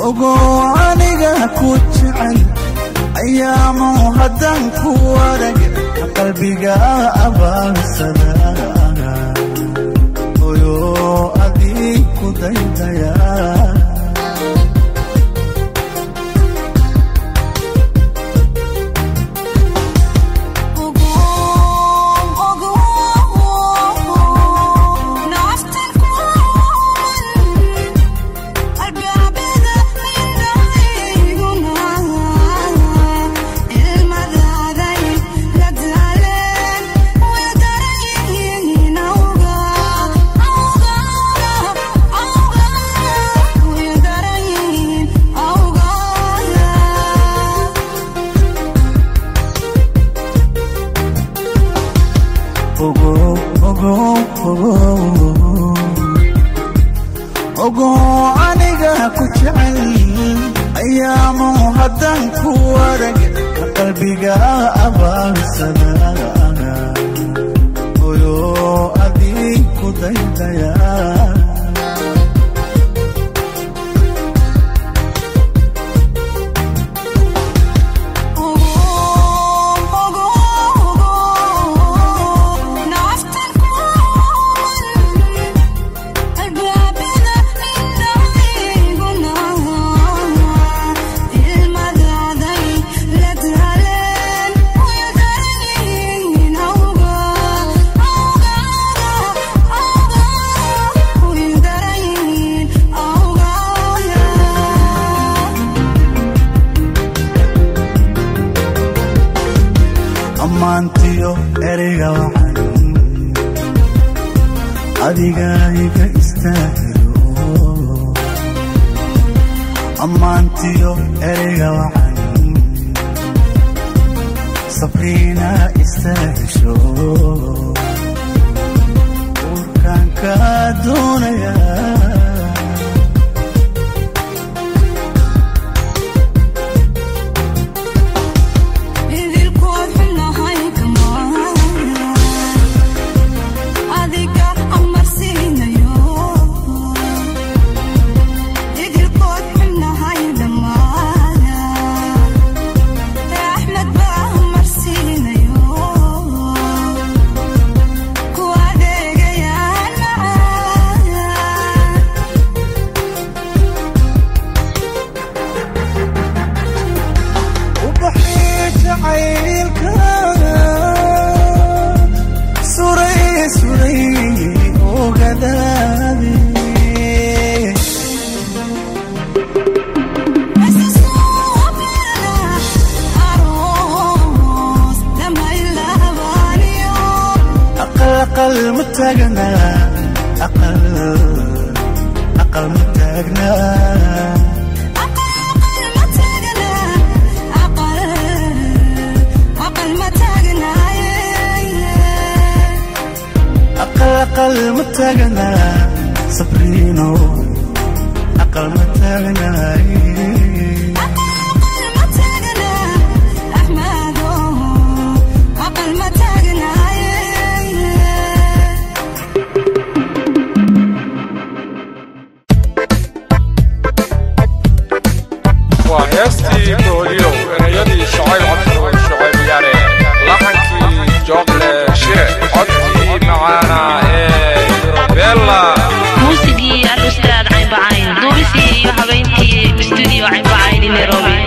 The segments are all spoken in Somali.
ogo aniga ku jecel ayaamu hadan ku warag qalbiga abaarsada oyo adii ku daydaya ogo aniga ku jecel ayaamu hadan ku warag qalbiga abaarsada oyo adii ku daydaya amantiyo ereyga waxaan adiga iga istaagiro amantiyo ereyga waxaan sabrina istaagisho urkaan ka doonaya أقل متاجنا أقل متاجنا أقل متاجنا صبرينو أقل متاجنا وهيستي بوليو أنا يدي شعيب عبد شعيب يعني لحنكي جوكل شيء حطي معانا بيلا موسيقي الأستاذ عين بعين دوبسي يا حبيبتي باستوديو عين بعين نيروبي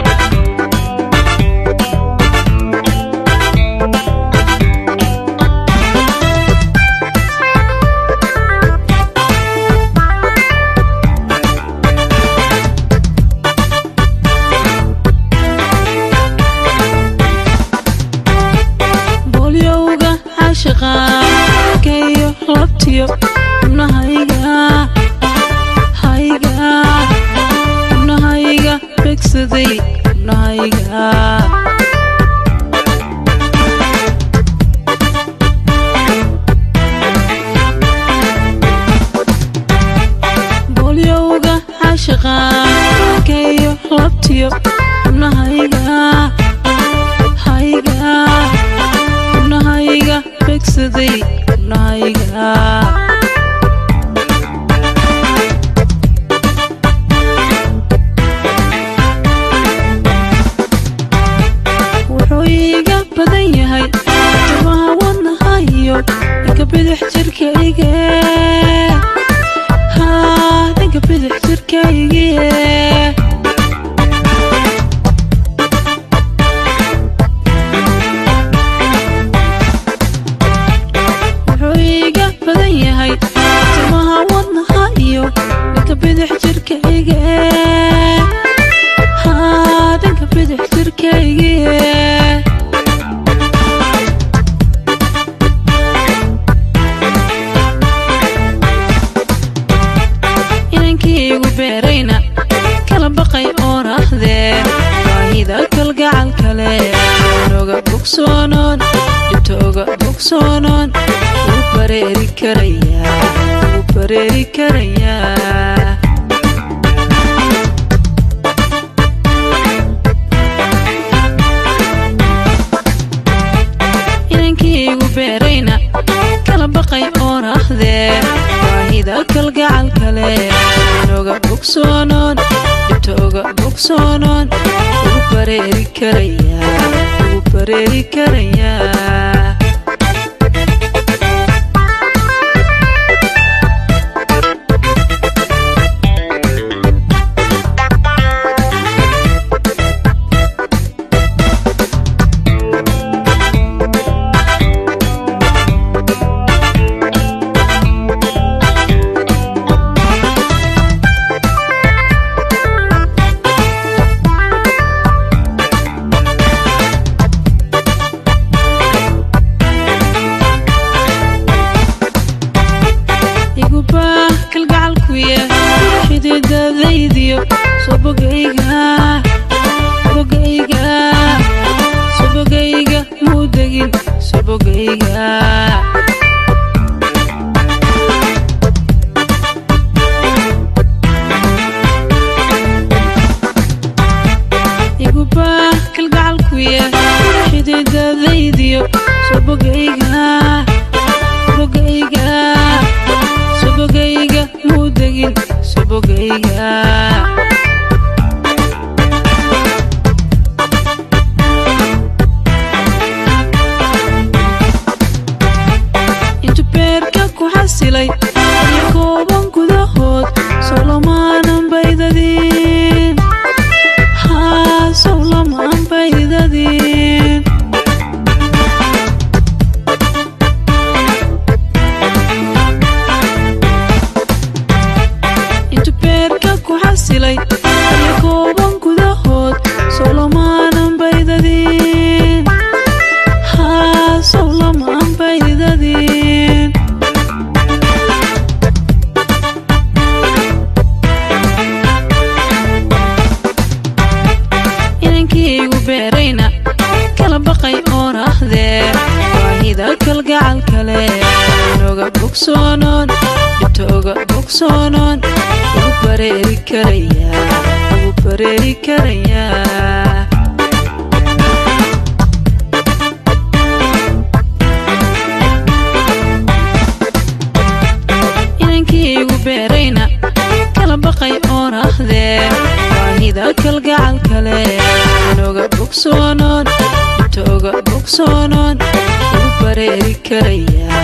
كيو ربتيو نهايغا هايغا نهايغا بكسدي نهايغا بوليوغا عاشقا كيو ربتيو نهايغا هايغا نهايغا بكسدي نهايغا bogsoonoon dhibta oga bogsoonoon wuu bareeri karayaa inankaygu beerayna kala baqay oon ahdee waahida kalgacal kale oga bogsoonoon dhibta oga bogsoonoon wuu bareeri karayaa sobogayga muudagin sobogayga igubaa kalgacalkuya xididadaydiyo sobogayga sobogayga muudagin sobogayga iyo kooban gudahood sowlamaan baydadiin intu beerka ku xasilay iyo kooban gudahood sowlamaan baydadiin sowlamaan baydadiin beerayna kala baqay oon ahdee waahida kalgacal kale oga bogsoonoon dhibta oga bogsoonoon wuu bareeri karayaa inankaygu beerayna kala baqay oon ahdee waahida kalgacal kale oga bogsoonoon dhibta oga bogsoonoon wuu bareeri karayaa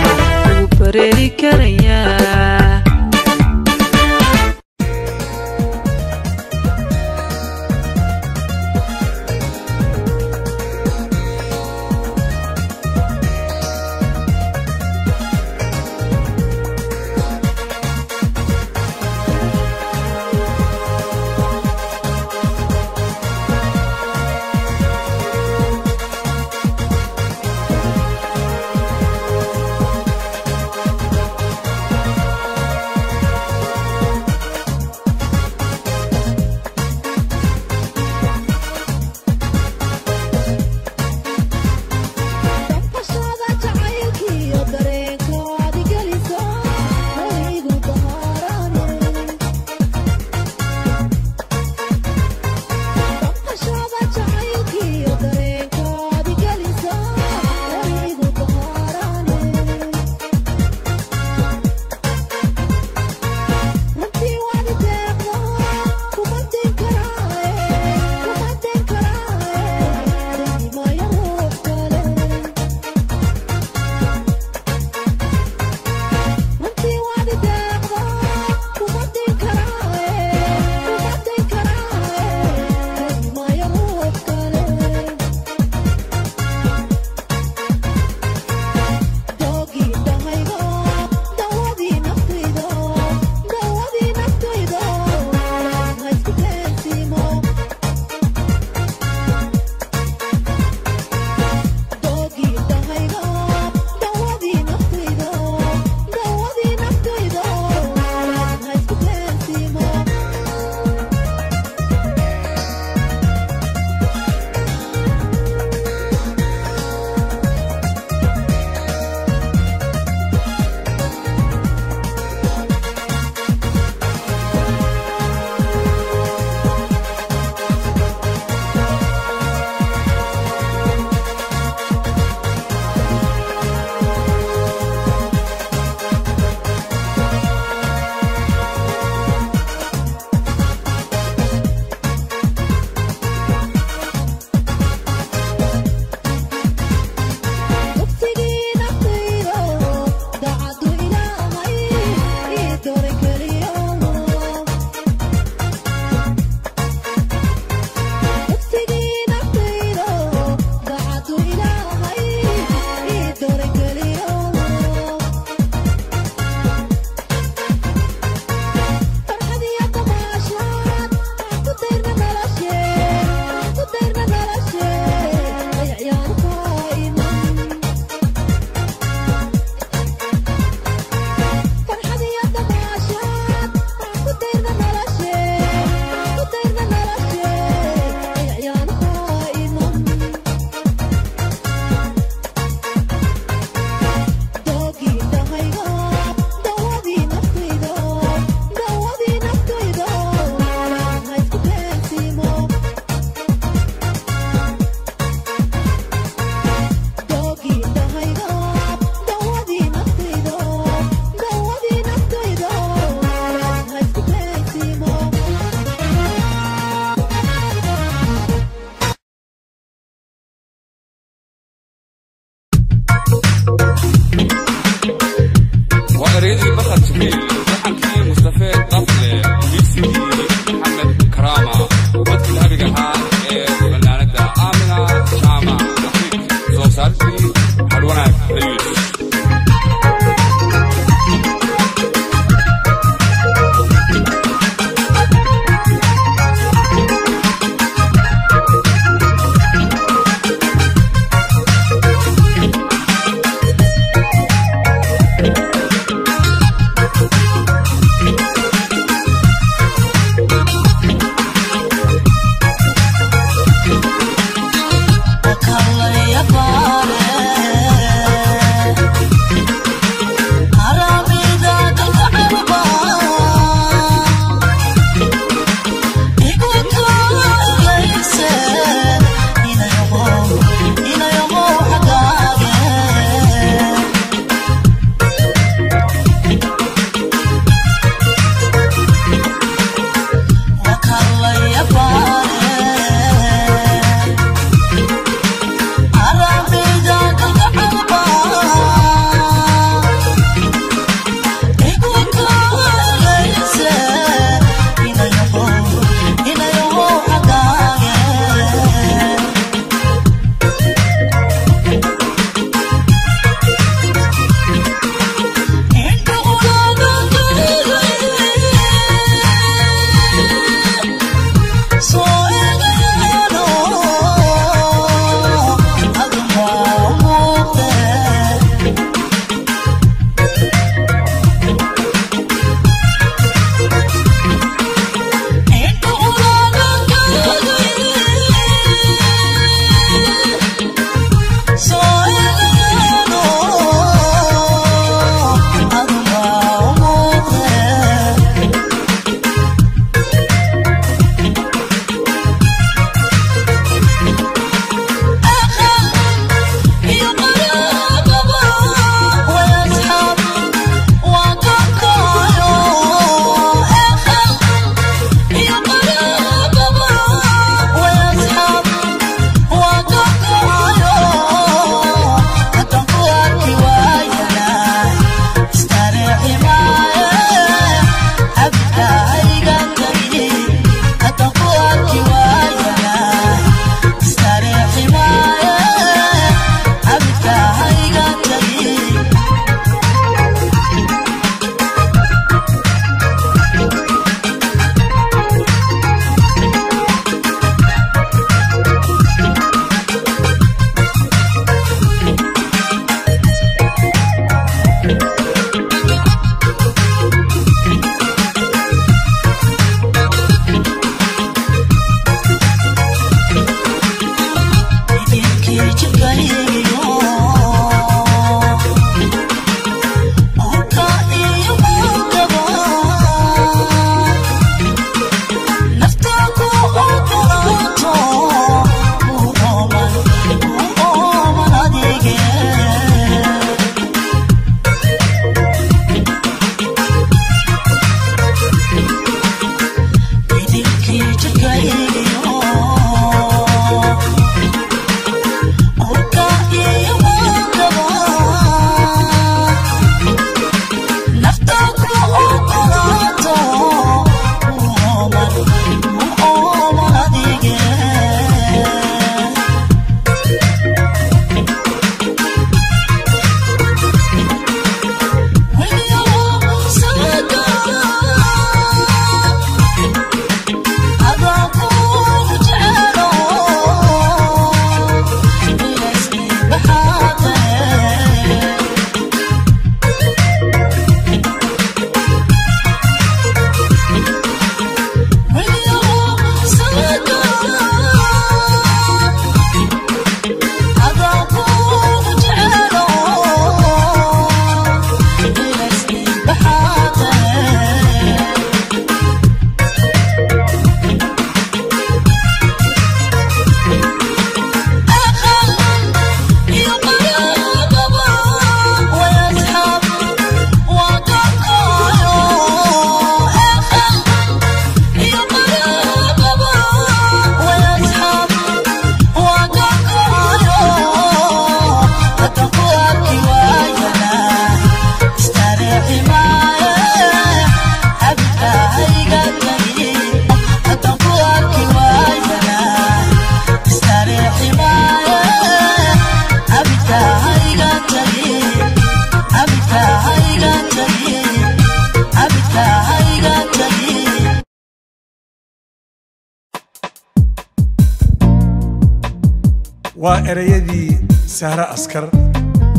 وإريدي سهرة أسكر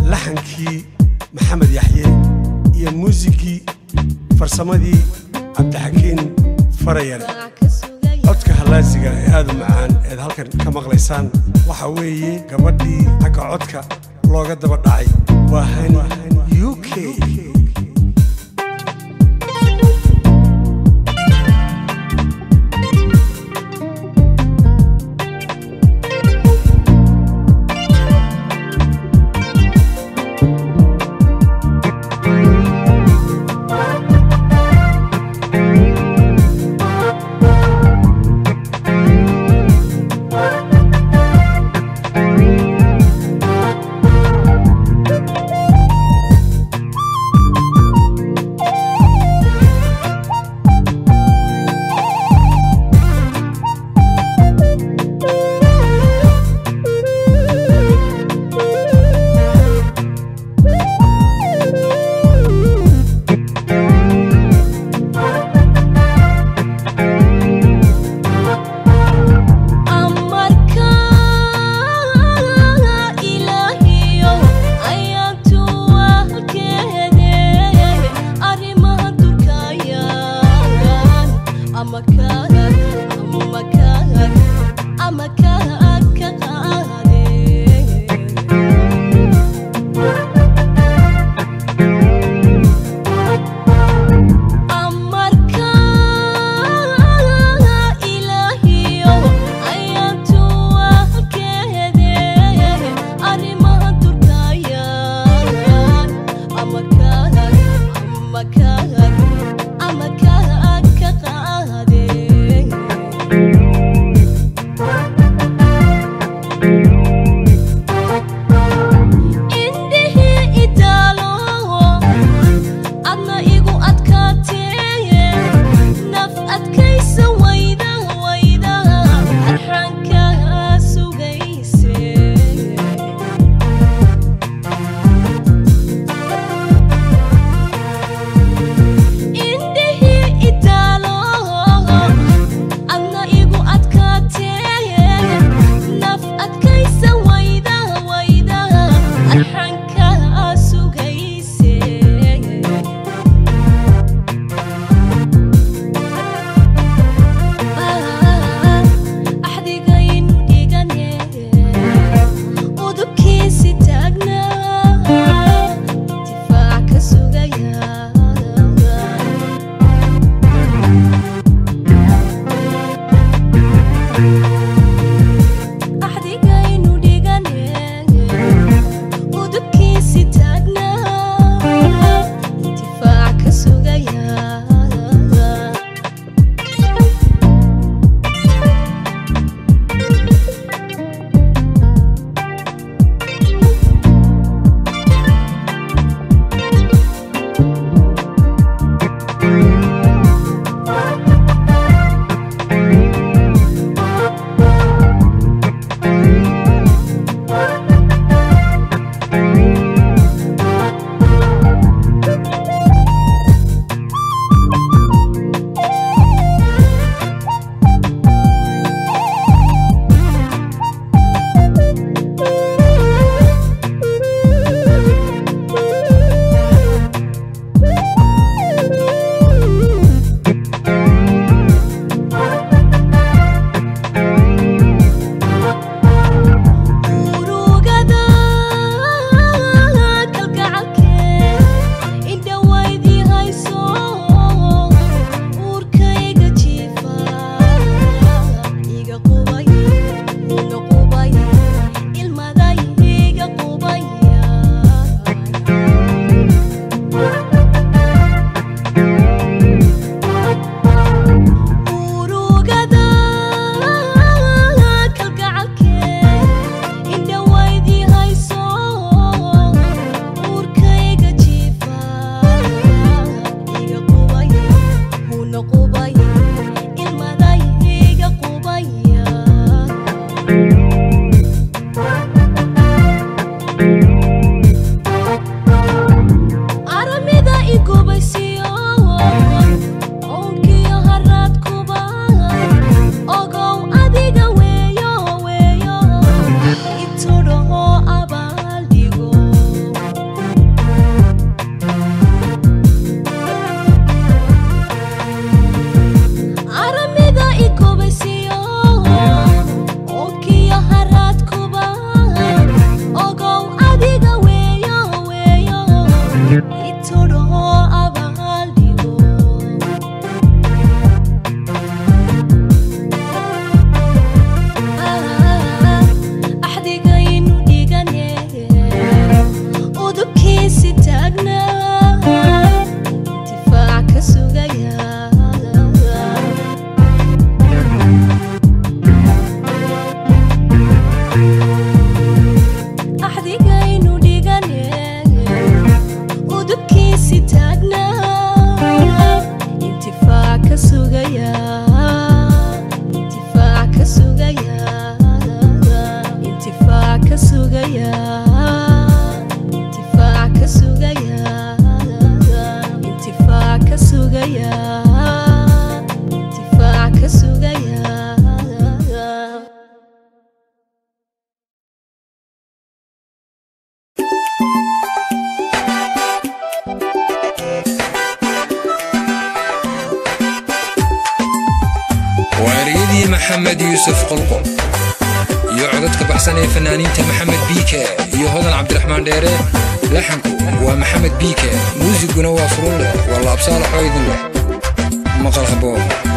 لحنكي محمد يحيى يا موسيقي فرسمدي عبد الحكيم فرير codka halaasiga ee aad u macaan ee halkan ka maqlaysaan waxa weeye gabadhii xagga codka looga daba dhacay waa Hani UK واريدي محمد يوسف قلقل يعددك بحسن فنانين محمد بيكا يهودن عبد الرحمن ديري لحنكو ومحمد بيكا موسيقنا وافرون له والله أبصال حويدن له مقال حبوه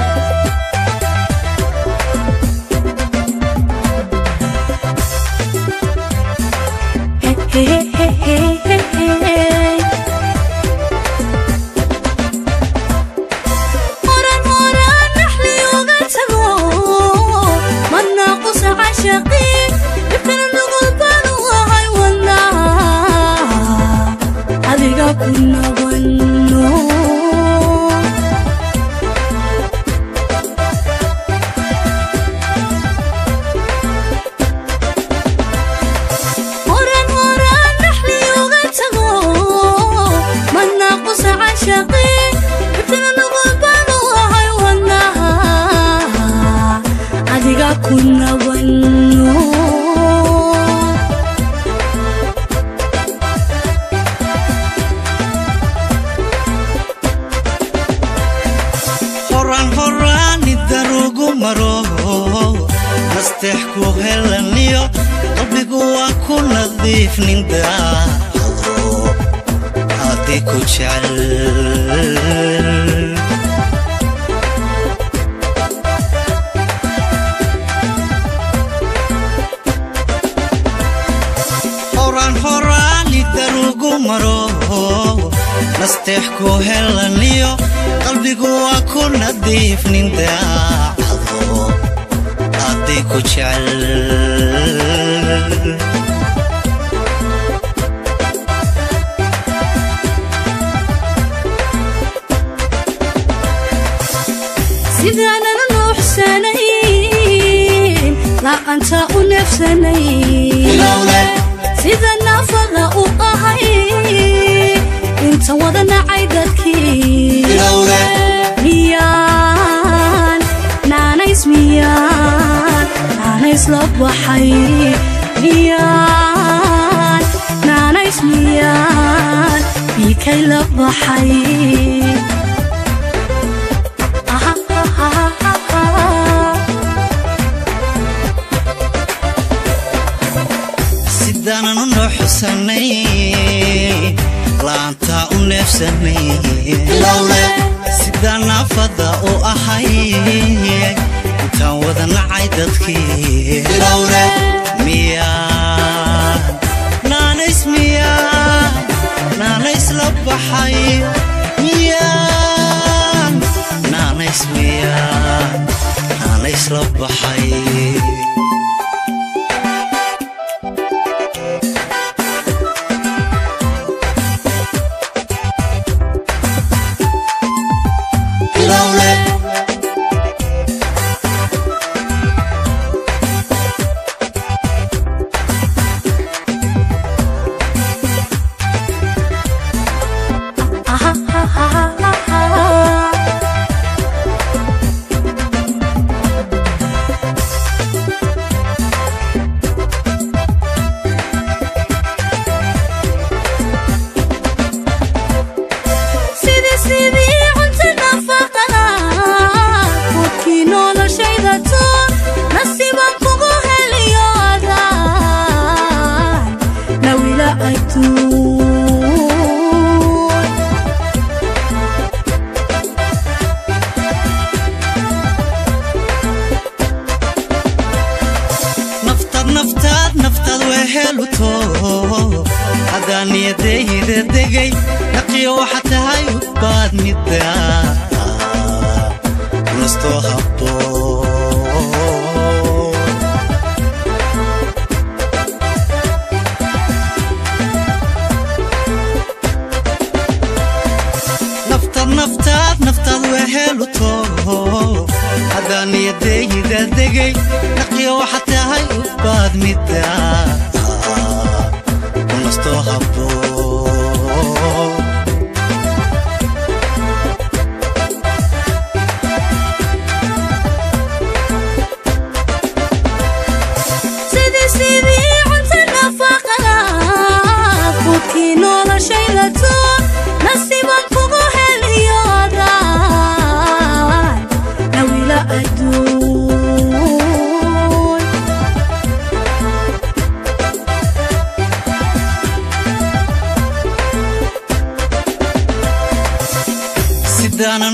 I do.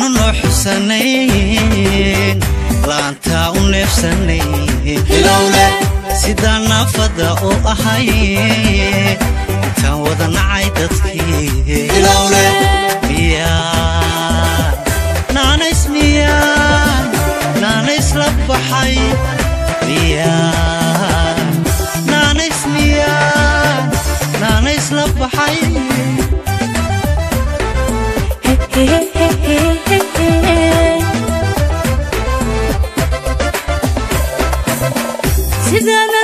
نحسنين لا أنت ونفسنين لولا سيدنا فضاء أحيي أنت وضنا عيدتك لولا ميان نانا اسميان نانا اسلب حي ميان نانا اسميان نانا اسلب حي سيدنا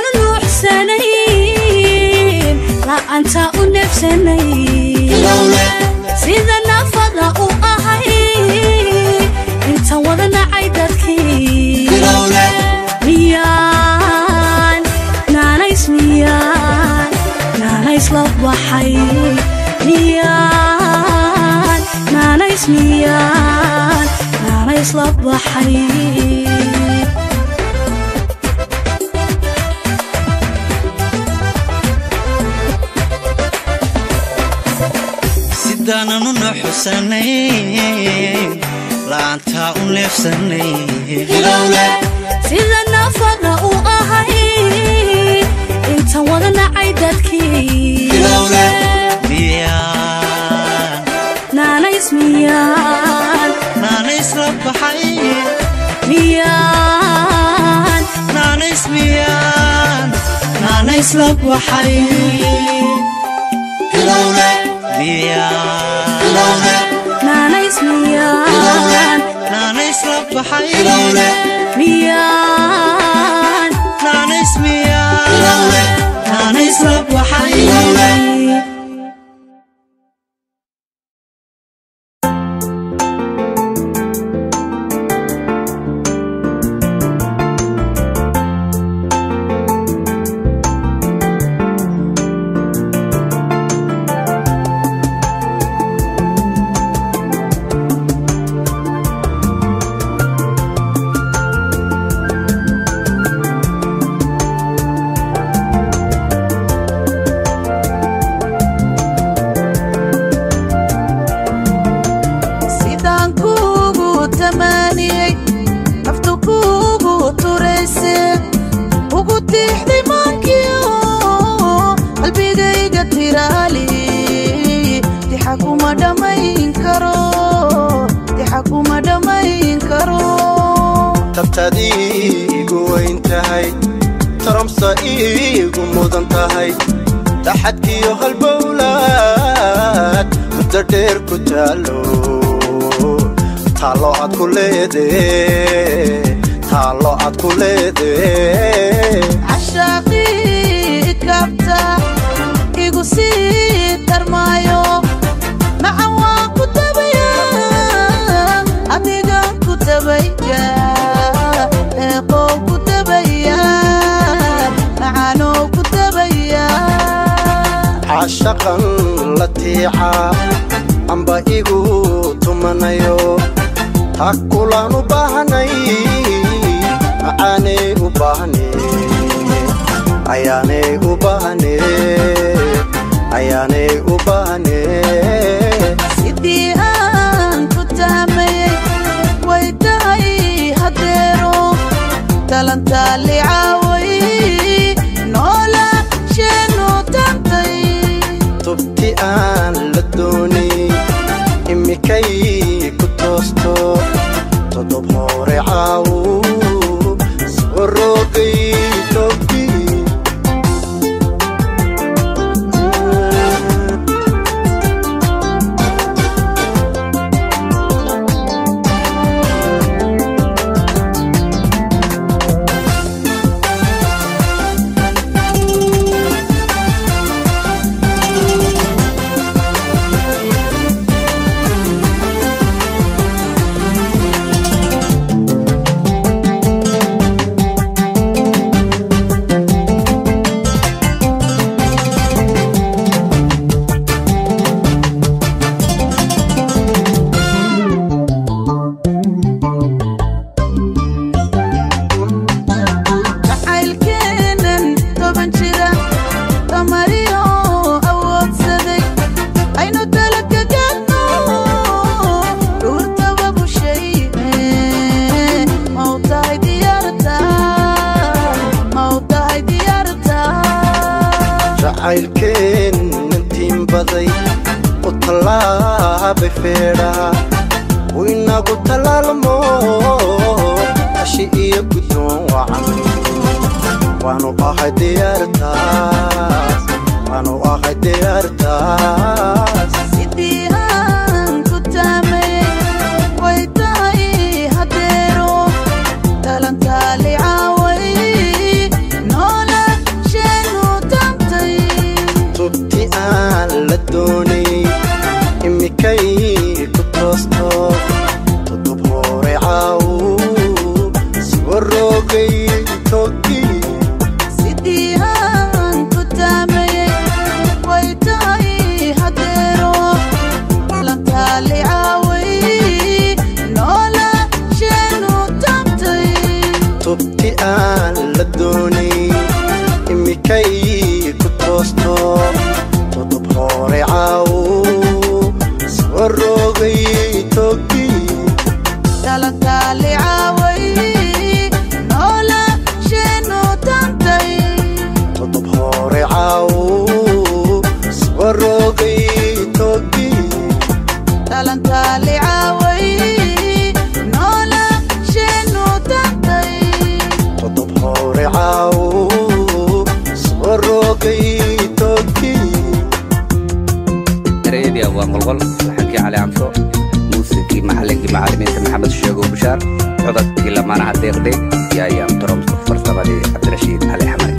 نحسنين لا أنت ونفسنين سيدنا فضاء أحيي أنت وضنا عيدتك ميان نانا اسميان نانا يسلب حي ميان نانا اسميان نانا يسلب حي سيدنا نحسنين لا أنت ونفسنين سيدنا فضاء أحيي أنت وضنا عيدتك ميان نانا اسميان نانا يسلب حي ميان نانا اسميان نانا يسلب حي ميان نانا اسميان نانا يسلب حي ميان نانا اسميان نانا يسلب حي tabtadiigu weyn tahay taramsa iigu mudan tahay taxadkiyo halbowlaad muddo dheer ku taalo taalo aad ku leedee cashaaqii kabta igu sii darmaayo maca waan ku dabaya adiga ku dabaya eeqoo ku dabaya macaanoo ku dabaya cashaqan la tiica amba igu tumanayo takulaan u baahanay macaanay u baahane ayaanay u baahane ayaanay u baahane sidii aan ku tahmayey way tahay hadeero talantaali caaway noola sheenu tantay tubti aan la doonay imikay ku toosto todob hore caawu soo rogay tobti feedha winagu talaalmo ashi iyo guddoon wacan waanu ahay diyaartaas sidii aan ku taamay way tahay hadeero talantaali caaway nolosheenu tamtay tubti aan la doonay imikay ku toosto todob hore caawu soo rogay togi sidii aan ku taamay way tahay hadeero talantaali caaway nolosheenu tamtay tubti aan la doonay imikay ku toosto todob hore caawu soo rogay togi talantaali caaway nolosheenu tamtay todob hore caawu soo rogay togi talantaali caaway nolosheenu tamtay todob hore caawu soo rogay togi ereyadii waa qolqol laxankii cali camsho muusikii maxallinkii macallimiinta maxamed sheego bushaar codadkii lamaanaha deeqdey iyo ayaam toromska farsamadii cabdirashiid cali xamari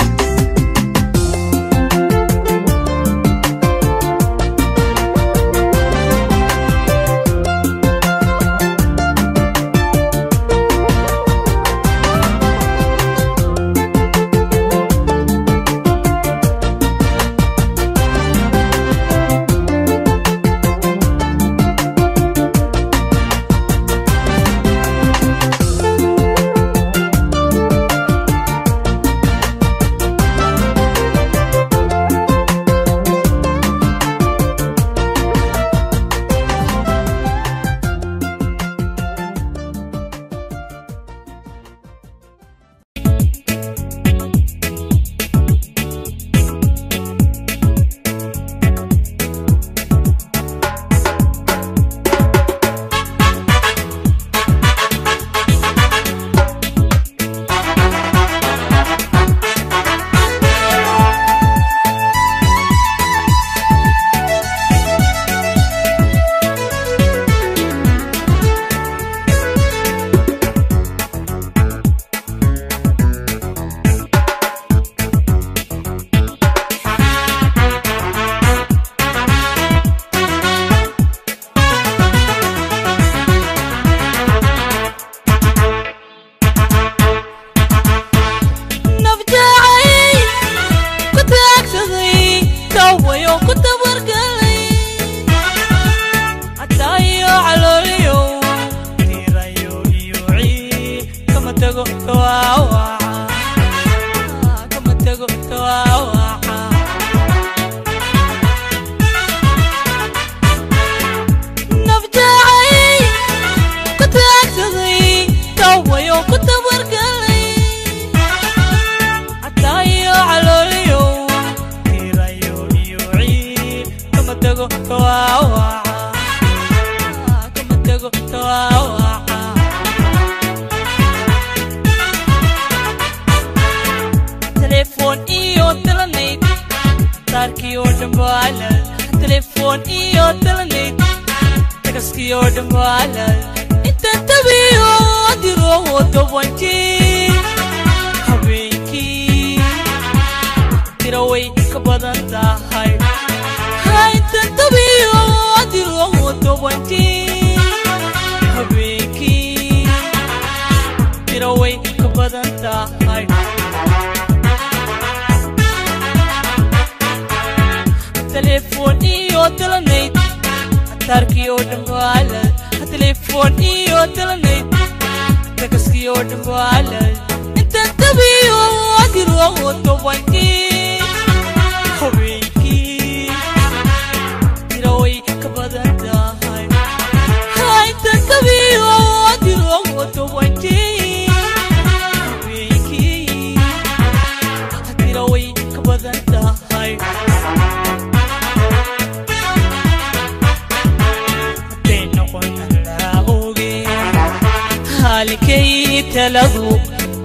هالكي تلغو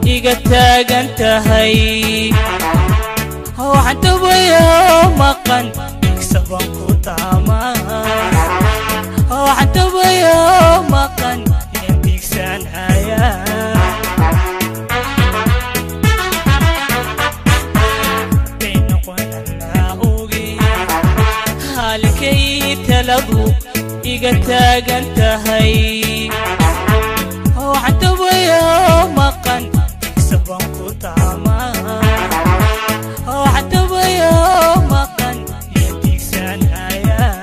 إيقتاق انتهي هو حتى بيا مقن يكسبن كتاما هو حتى بيا مقن ينديك سنهايا هالكي تلغو إيقتاق انتهي هو حتى بيا مقن يكسبن كتاما هو حتى بيا مقن يديك سنهايا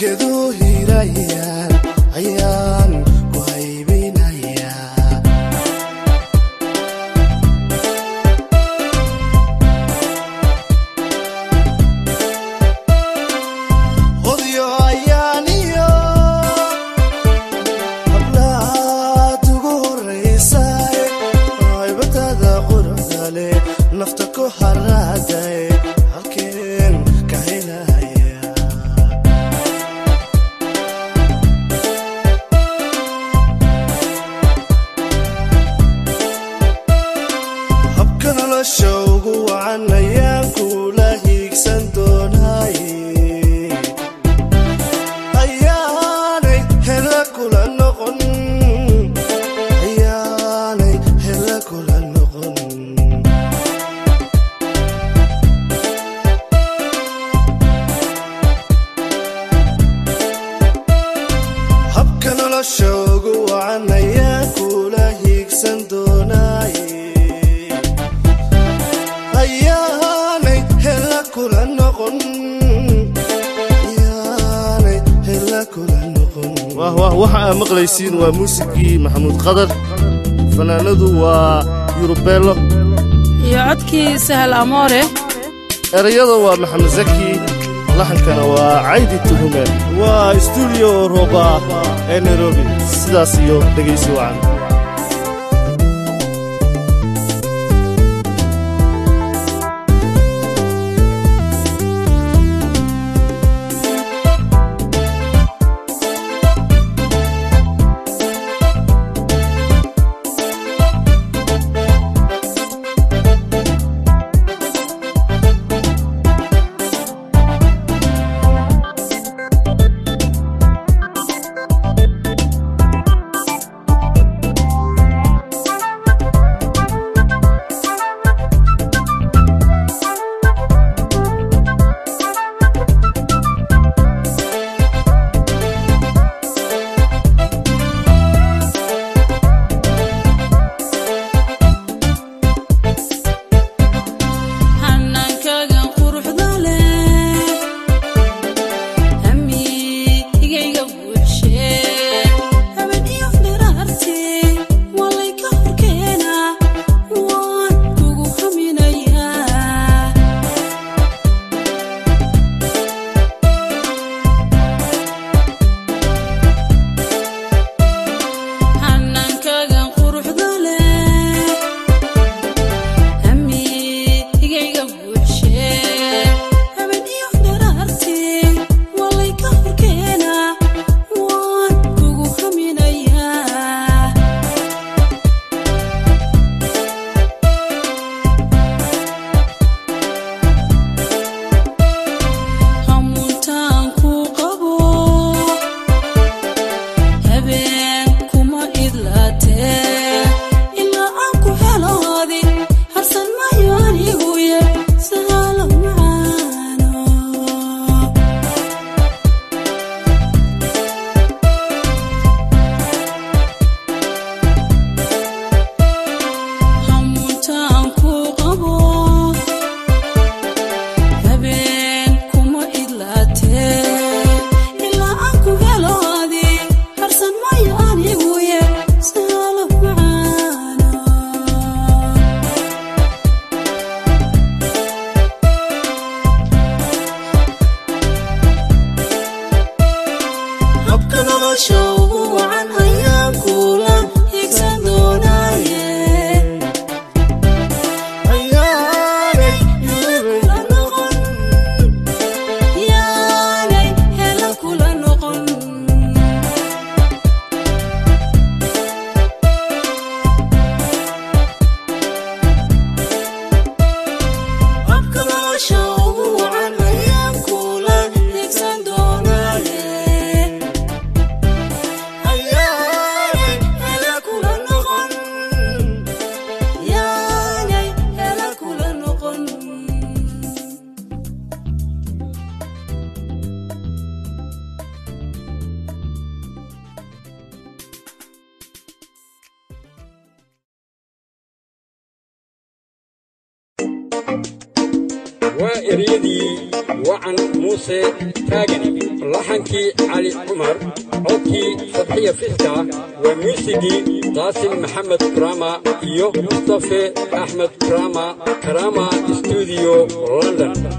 geedu hirayaan ayaan ku haybinayaa hodyo ayaaniyo hablaad ugu horraysaay haybadada quruxda leh nafta ku haraaday halkeen ka helaya habka nolosha ugu wacan ayaan kula hiigsan doonaaye ayaanay hela kula noqon ayaanay hela kula noqon habka nolosha ugu wacan ayaan kula hiigsan doonaaye ayaanay hela kula noqon ayaanay hela kula noqon waxa aad maqlaysiin waa muusigii maxamuud qadar fanaanadu waa yurubeelo iyo codkii sahal amoore erayada waa maxamed zaki laxankana waa caydi tuhume waa stuudio rooba ee nairobi sidaas iyo dhegaysi wacan hanaankaagan quruxda leh hamigayga buuxshee haben iyo dhiraartii walay ka horkeena waan kugu haminayaa hanaankaagan quruxda leh hamigayga buuxshee haben iyo dhiraartii walay ka horkeena waan kugu haminayaa hamuuntaan ku qabo habeen kuma idlaatee ilaa aan ku heloodi harsan maayo anigu ye sahalo macaano hamuuntaan ku qabo habeen kuma idlaatee ilaa aan ku heloodi harsan maayo anigu ye sahalo macaano habka nolosha ugu wacan ayaan kula higsan doonaaye ayaanay kula noqon yaanay hela kula noqon habka nolosha ugu wacan ayaan kula higsan doonaaye وإريدي وعن موسى تاجن لحنكي علي عمر عطكي فتحية فيسكا وموسيقي قاسم محمد كراما يو مصطفى أحمد كراما استوديو لندن.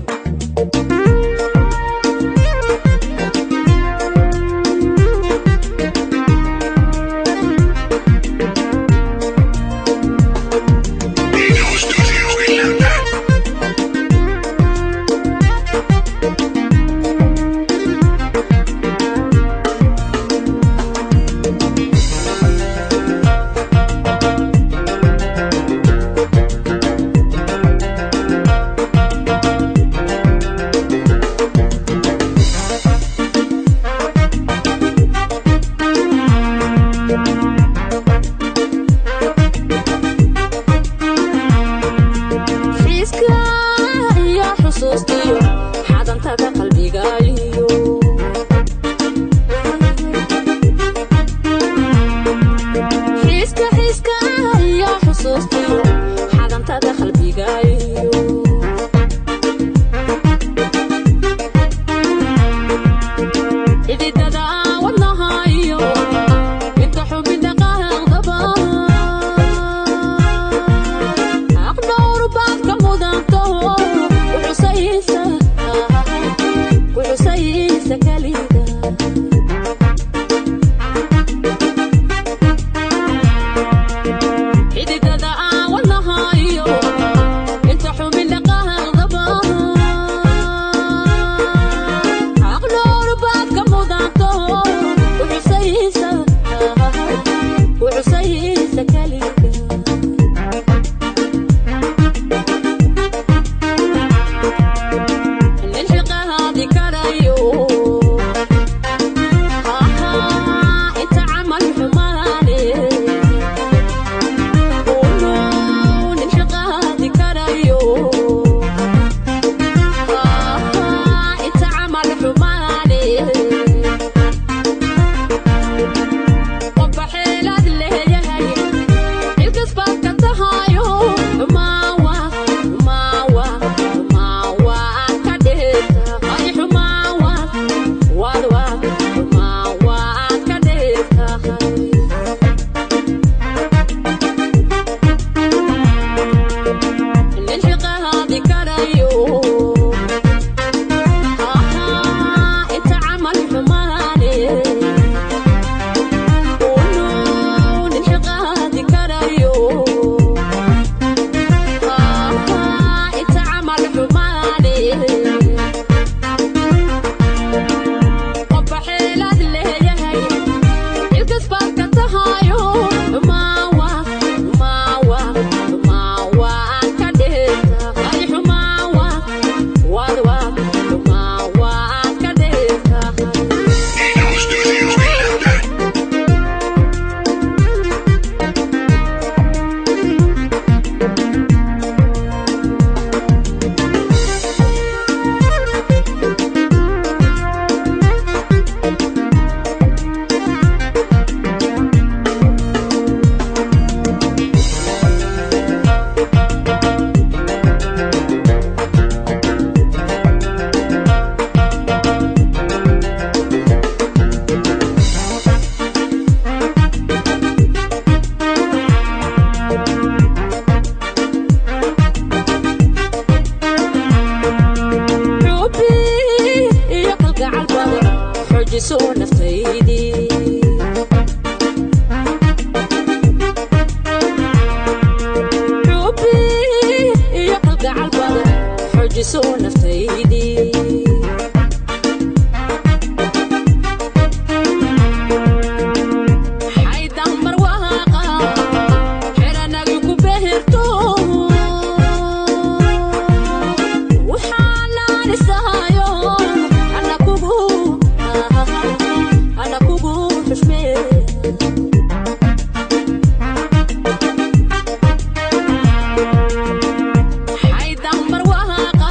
Hay damar wahaqa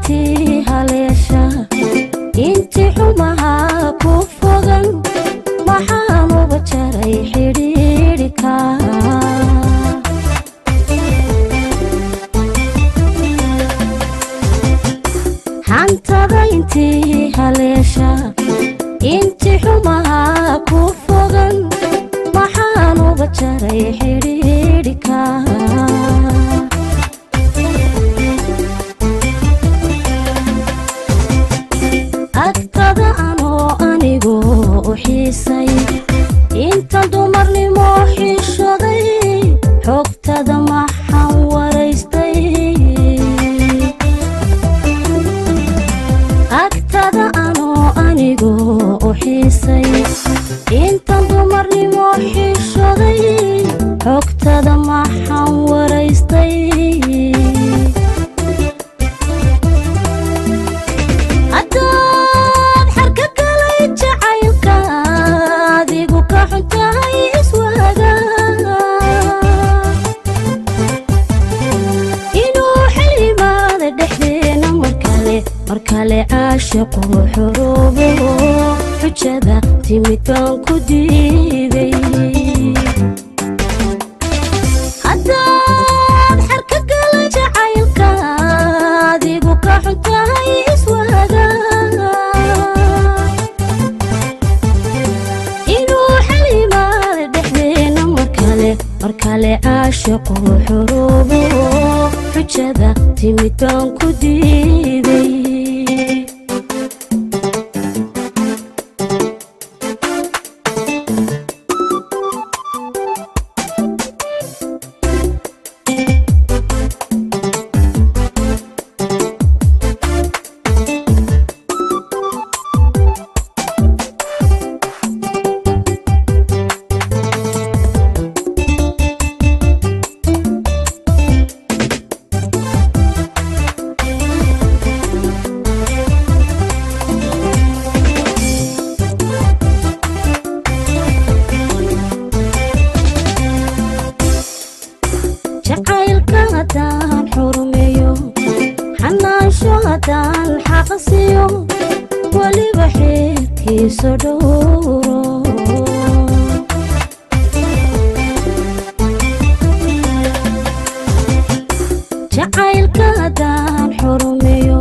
intii haleesha intii xumaha ku fogan maxaan uga jaray xidhiidhika hantada intii haleesha intii xumaha ku fogan maxaan uga jaray xidhiidhika agtada anoo anigoo u xiisay inta dumarnimo xishoday xogtada maxaan waraystay agtada anoo anigoo u xiisay inta dumarnimo xishoday xogtada maxaan waraystay haddaad xarka galay jacaylka adigu ka xuntahay iswaaga inuu xilimaada dhexdeena mar kale caashiqu xuruubo xujada timid baan ku diiday haddaad xarka galay jacaylka adigu ka xuntahay iswaaga inuu xilimaada dhexdeena mar kale caashiqu xuruubo xujada timid baan ku diiday jacaylka haddaan xurumeeyo xanaansho haddaan xaqasiyo weliba xeerkiiso dhowro jacaylka haddaan xurumeeyo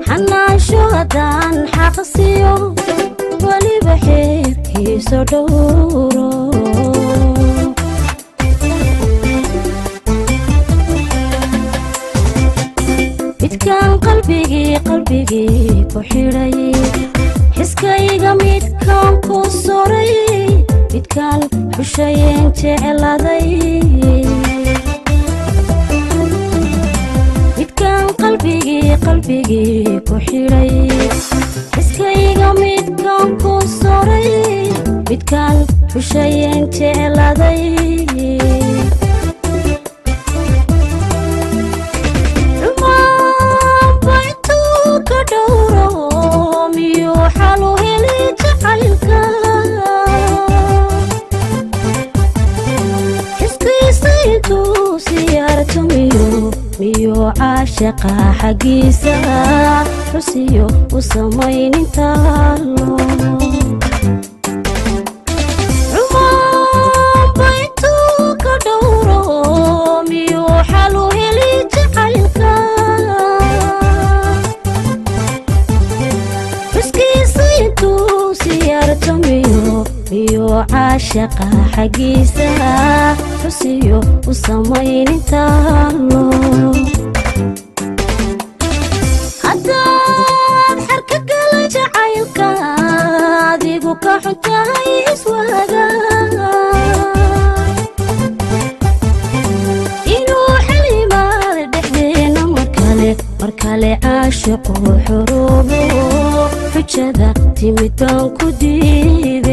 xanaansho haddaan xaqasiyo weliba xeerkiiso dhowro midkaan qalbigii ku xidhay xiskayga midkaan ku soray midkaan xushayeen jecladay midkaan qalbigii ku xidhay xiskayga midkaan ku soray midkaan xushayeen jecladay miyo caashaqa xaggiisa xusiyo u samaynintaalo cumaanba intuu ka dhowro miyo xalu heli jacaylka xuskiisa intuu siyaarto miyo caashaqa xaggiisa xusiyo u samaynintaalo haddaad xarka galay jacaylka adigu ka xuntahay iswaaga inuu xilimaada dhexdeena mar kale caashiqu xuruubo xujada timid baan ku diiday